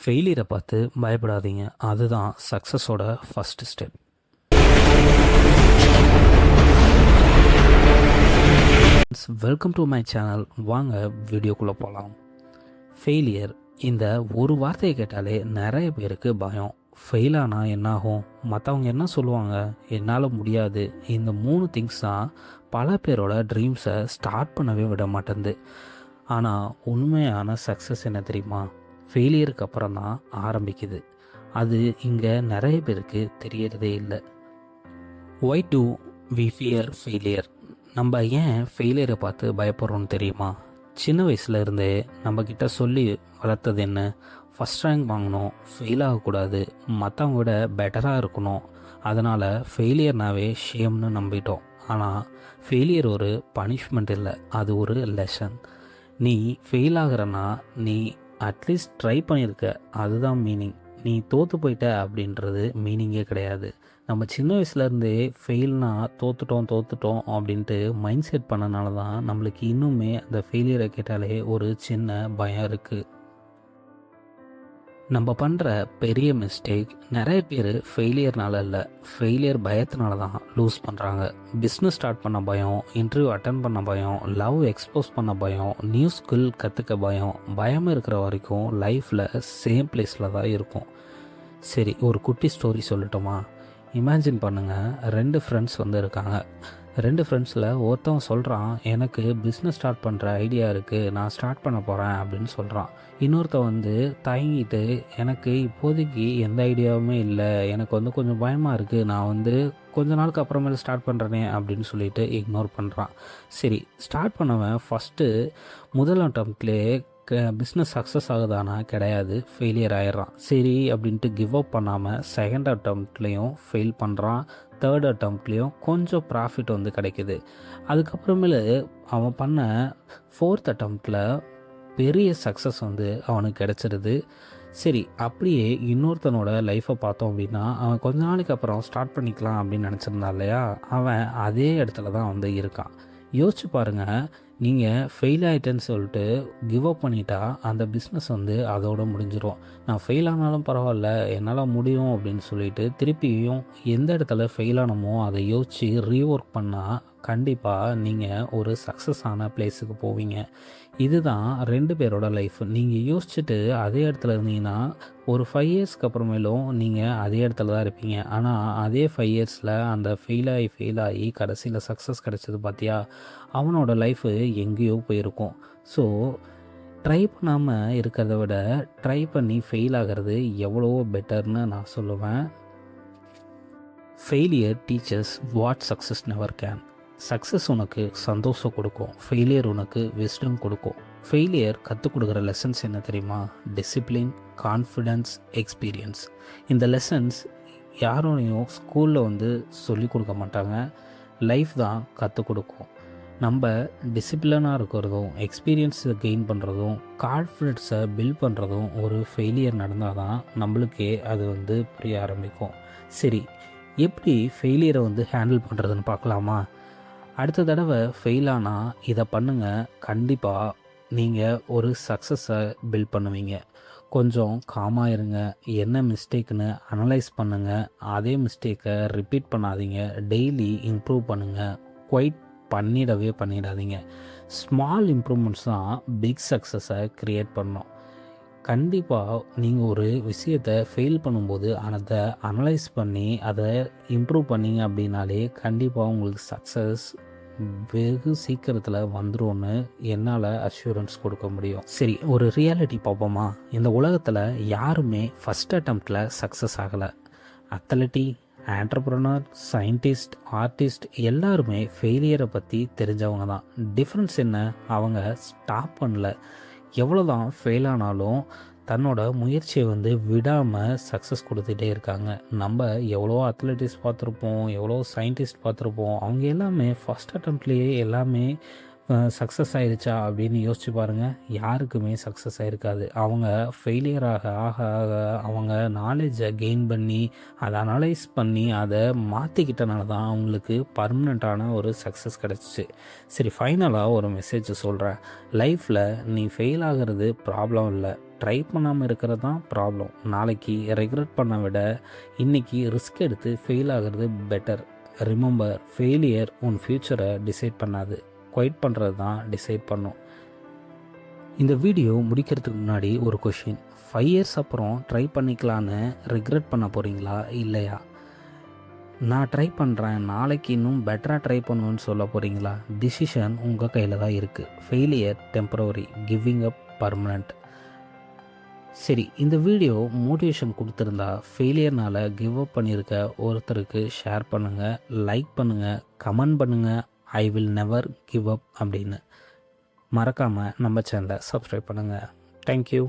ஃபெயிலியரை பார்த்து பயப்படாதீங்க. அதுதான் சக்ஸஸோட first step. Welcome to my channel. வாங்க வீடியோக்குள்ளே போகலாம். ஃபெயிலியர் இந்த ஒரு வார்த்தையை கேட்டாலே நிறைய பேருக்கு பயம். ஃபெயில் ஆனால் என்னாகும், மற்றவங்க என்ன சொல்லுவாங்க, என்னால் முடியாது. இந்த 3 திங்ஸ் தான் பல பேரோட ட்ரீம்ஸை ஸ்டார்ட் பண்ணவே விட மாட்டேங்குது. ஆனால் உண்மையான சக்ஸஸ் என்ன தெரியுமா? ஃபெயிலியருக்கு அப்புறம் தான் ஆரம்பிக்குது. அது இங்கே நிறைய பேருக்கு தெரியறதே இல்லை. Why do we fear failure? நம்ம ஏன் ஃபெயிலியரை பார்த்து பயப்படுறோன்னு தெரியுமா? சின்ன வயசுல இருந்தே நம்மக்கிட்ட சொல்லி வளர்த்தது என்ன? ஃபஸ்ட் ரேங்க் வாங்கணும், ஃபெயில் ஆகக்கூடாது, மற்றவங்க விட பெட்டராக இருக்கணும். அதனால் ஃபெயிலியர்னாவே ஷேம்னு நம்பிட்டோம். ஆனால் ஃபெயிலியர் ஒரு பனிஷ்மெண்ட் இல்லை, அது ஒரு லெசன். நீ ஃபெயில் ஆகிறன்னா நீ அட்லீஸ்ட் ட்ரை பண்ணியிருக்க, அதுதான் மீனிங். நீ தோற்று போயிட்ட அப்படின்றது மீனிங்கே கிடையாது. நம்ம சின்ன வயசுலேருந்தே ஃபெயில்னா தோற்றுட்டோம் அப்படின்ட்டு மைண்ட் செட் பண்ணனால தான் நம்மளுக்கு இன்னுமே அந்த ஃபெயிலியரை கேட்டாலே ஒரு சின்ன பயம் இருக்குது. நம்ம பண்ணுற பெரிய மிஸ்டேக் நிறைய பேர் ஃபெயிலியர்னால இல்லை, ஃபெயிலியர் பயத்தினால தான் லூஸ் பண்ணுறாங்க. பிஸ்னஸ் ஸ்டார்ட் பண்ண பயம், இன்டர்வியூ அட்டன் பண்ண பயம், லவ் எக்ஸ்போஸ் பண்ண பயம், நியூ ஸ்கில் கற்றுக்க பயம் இருக்கிற வரைக்கும் லைஃப்பில் சேம் பிளேஸில் தான் இருக்கும். சரி, ஒரு குட்டி ஸ்டோரி சொல்லட்டுமா? இமேஜின் பண்ணுங்கள், 2 ஃப்ரெண்ட்ஸ் இருக்காங்க. 2 ஃப்ரெண்ட்ஸில் ஒருத்தவன் சொல்கிறான், எனக்கு பிஸ்னஸ் ஸ்டார்ட் பண்ணுற ஐடியா இருக்குது, நான் ஸ்டார்ட் பண்ண போகிறேன் அப்படின்னு சொல்கிறான். இன்னொருத்தன் தயங்கிட்டு, எனக்கு இப்போதைக்கு எந்த ஐடியாவுமே இல்லை, எனக்கு கொஞ்சம் பயமாக இருக்குது, நான் கொஞ்ச நாளுக்கு அப்புறமேல ஸ்டார்ட் பண்ணுறேனே அப்படின்னு சொல்லிட்டு இக்னோர் பண்ணுறான். சரி, ஸ்டார்ட் பண்ணவன் ஃபஸ்ட்டு முதல் அட்டம்ப்ட்லேயே பிஸ்னஸ் சக்ஸஸ் ஆகுதானா? கிடையாது, ஃபெயிலியர் ஆயிடுறான். சரி அப்படின்ட்டு கிவ் அப் பண்ணாமல் செகண்ட் அட்டம்ப்ட்லேயும் ஃபெயில் பண்ணுறான். தேர்ட் அட்டம்ப்ட்லேயும் கொஞ்சம் ப்ராஃபிட் கிடைக்குது. அதுக்கப்புறமேலு அவன் பண்ண 4th அட்டம்ப்டில் பெரிய சக்ஸஸ் அவனுக்கு கிடச்சிருது. சரி, அப்படியே இன்னொருத்தனோட லைஃப்பை பார்த்தோம் அப்படின்னா, அவன் கொஞ்ச நாளைக்கு அப்புறம் ஸ்டார்ட் பண்ணிக்கலாம் அப்படின்னு நினச்சிருந்தான் இல்லையா, அவன் அதே இடத்துல தான் இருக்கான். யோசிச்சு பாருங்கள், நீங்கள் ஃபெயில் ஆகிட்டேன்னு சொல்லிட்டு கிவ் அப் பண்ணிட்டா அந்த பிஸ்னஸ் அதோடு முடிஞ்சிடும். நான் ஃபெயில் ஆனாலும் பரவாயில்ல, என்னால் முடியும் அப்படின்னு சொல்லிட்டு திருப்பியும் எந்த இடத்துல ஃபெயில் ஆனமோ அதை யோசித்து ரீஒர்க் பண்ணால் கண்டிப்பாக நீங்கள் ஒரு சக்ஸஸ் ஆன பிளேஸுக்கு போவீங்க. இதுதான் 2 பேரோட லைஃப். நீங்கள் யோசிச்சுட்டு அதே இடத்துல இருந்தீங்கன்னா ஒரு 5 இயர்ஸ்க்கு அப்புறமேலும் நீங்கள் அதே இடத்துல தான் இருப்பீங்க. ஆனால் அதே 5 இயர்ஸில் அந்த ஃபெயில் ஆகி கடைசியில் சக்ஸஸ் கிடச்சது பார்த்தியா, அவனோட லைஃபு எங்கேயோ போயிருக்கும். ஸோ ட்ரை பண்ணாமல் இருக்கிறத விட ட்ரை பண்ணி ஃபெயில் ஆகிறது எவ்வளவோ பெட்டர்னு நான் சொல்லுவேன். Failure teachers what success never can. Success உனக்கு சந்தோஷம் கொடுக்கும், ஃபெயிலியர் உனக்கு விஸ்டம் கொடுக்கும். ஃபெயிலியர் கற்றுக் கொடுக்குற லெசன்ஸ் என்ன தெரியுமா? Discipline, confidence, experience. இந்த லெசன்ஸ் யாரோடையும் ஸ்கூலில் சொல்லிக் கொடுக்க மாட்டாங்க, லைஃப் தான் கற்றுக் கொடுக்கும். நம்ம டிசிப்ளினாக இருக்கிறதும், எக்ஸ்பீரியன்ஸை கெயின் பண்ணுறதும், கான்ஃபிடென்ஸை பில்ட் பண்ணுறதும் ஒரு ஃபெயிலியர் நடந்தால் தான் நம்மளுக்கே அது புரிய ஆரம்பிக்கும். சரி, எப்படி ஃபெயிலியரை ஹேண்டில் பண்ணுறதுன்னு பார்க்கலாமா? அடுத்த தடவை ஃபெயில் ஆனால் இதை பண்ணுங்கள், கண்டிப்பாக நீங்கள் ஒரு சக்ஸஸை பில்ட் பண்ணுவீங்க. கொஞ்சம் காமாக இருங்க, என்ன மிஸ்டேக்குன்னு அனலைஸ் பண்ணுங்கள், அதே மிஸ்டேக்கை ரிப்பீட் பண்ணாதீங்க, டெய்லி இம்ப்ரூவ் பண்ணுங்கள், குவைட் பண்ணிடாதீங்க. ஸ்மால் இம்ப்ரூவ்மெண்ட்ஸ் தான் பிக் சக்ஸஸை க்ரியேட் பண்ணோம். கண்டிப்பாக நீங்கள் ஒரு விஷயத்தை ஃபெயில் பண்ணும்போது அதை அனலைஸ் பண்ணி அதை இம்ப்ரூவ் பண்ணிங்க அப்படின்னாலே கண்டிப்பாக உங்களுக்கு சக்ஸஸ் வெகு சீக்கிரத்தில் வந்துடும்னு என்னால் அஷூரன்ஸ் கொடுக்க முடியும். சரி, ஒரு ரியாலிட்டி பார்ப்போமா? இந்த உலகத்தில் யாருமே ஃபஸ்ட் அட்டம்ப்டில் சக்ஸஸ் ஆகலை. அத்லெட்டி, ஆண்டர்ப்ரனர், சயின்டிஸ்ட், ஆர்டிஸ்ட் எல்லாருமே ஃபெயிலியரை பற்றி தெரிஞ்சவங்க தான். டிஃப்ரென்ஸ் என்ன? அவங்க ஸ்டாப் பண்ணல. எவ்வளோ தான் ஃபெயில் ஆனாலும் தன்னோட முயற்சியை விடாமல் சக்ஸஸ் கொடுத்துட்டே இருக்காங்க. நம்ம எவ்வளோ அத்லெட்டிக்ஸ் பார்த்துருப்போம், எவ்வளோ சயின்டிஸ்ட் பார்த்துருப்போம், அவங்க எல்லாமே ஃபஸ்ட் அட்டம்ப்ட்லேயே எல்லாமே சக்ஸஸ் ஆயிருச்சா அப்படின்னு யோசிச்சு பாருங்கள். யாருக்குமே சக்ஸஸ் ஆகிருக்காது. அவங்க ஃபெயிலியர் ஆக ஆக ஆக அவங்க நாலேஜை கெயின் பண்ணி அதை அனலைஸ் பண்ணி அதை மாற்றிக்கிட்டனால தான் அவங்களுக்கு பர்மனெண்ட்டான ஒரு சக்ஸஸ் கிடச்சிச்சு. சரி, ஃபைனலாக ஒரு மெசேஜ் சொல்கிறேன். லைஃப்பில் நீ ஃபெயில் ஆகிறது ப்ராப்ளம் இல்லை, ட்ரை பண்ணாமல் இருக்கிறது தான் ப்ராப்ளம். நாளைக்கு ரெக்ரெட் பண்ண விட இன்றைக்கி ரிஸ்க் எடுத்து ஃபெயில் ஆகிறது பெட்டர். ரிமெம்பர், ஃபெயிலியர் உன் ஃப்யூச்சரை டிசைட் பண்ணாது, குவைட் பண்ணுறது தான் டிசைட் பண்ணும். இந்த வீடியோ முடிக்கிறதுக்கு முன்னாடி ஒரு கொஷின். 5 இயர்ஸ் அப்புறம் ட்ரை பண்ணிக்கலான்னு ரிக்ரெட் பண்ண போகிறீங்களா இல்லையா? நான் ட்ரை பண்ணுறேன், நாளைக்கு இன்னும் பெட்டராக ட்ரை பண்ணுவேன்னு சொல்ல போகிறீங்களா? டிசிஷன் உங்கள் கையில் தான் இருக்குது. Failure temporary, giving up permanent. சரி, இந்த வீடியோ மோட்டிவேஷன் கொடுத்துருந்தா ஃபெயிலியர்னால் கிவ் அப் பண்ணியிருக்க ஒருத்தருக்கு ஷேர் பண்ணுங்கள், லைக் பண்ணுங்கள், கமெண்ட் பண்ணுங்கள். I will never give up அப்படின்னு மறக்காமல் நம்ம சேனலை சப்ஸ்கிரைப் பண்ணுங்கள். தேங்க்யூ.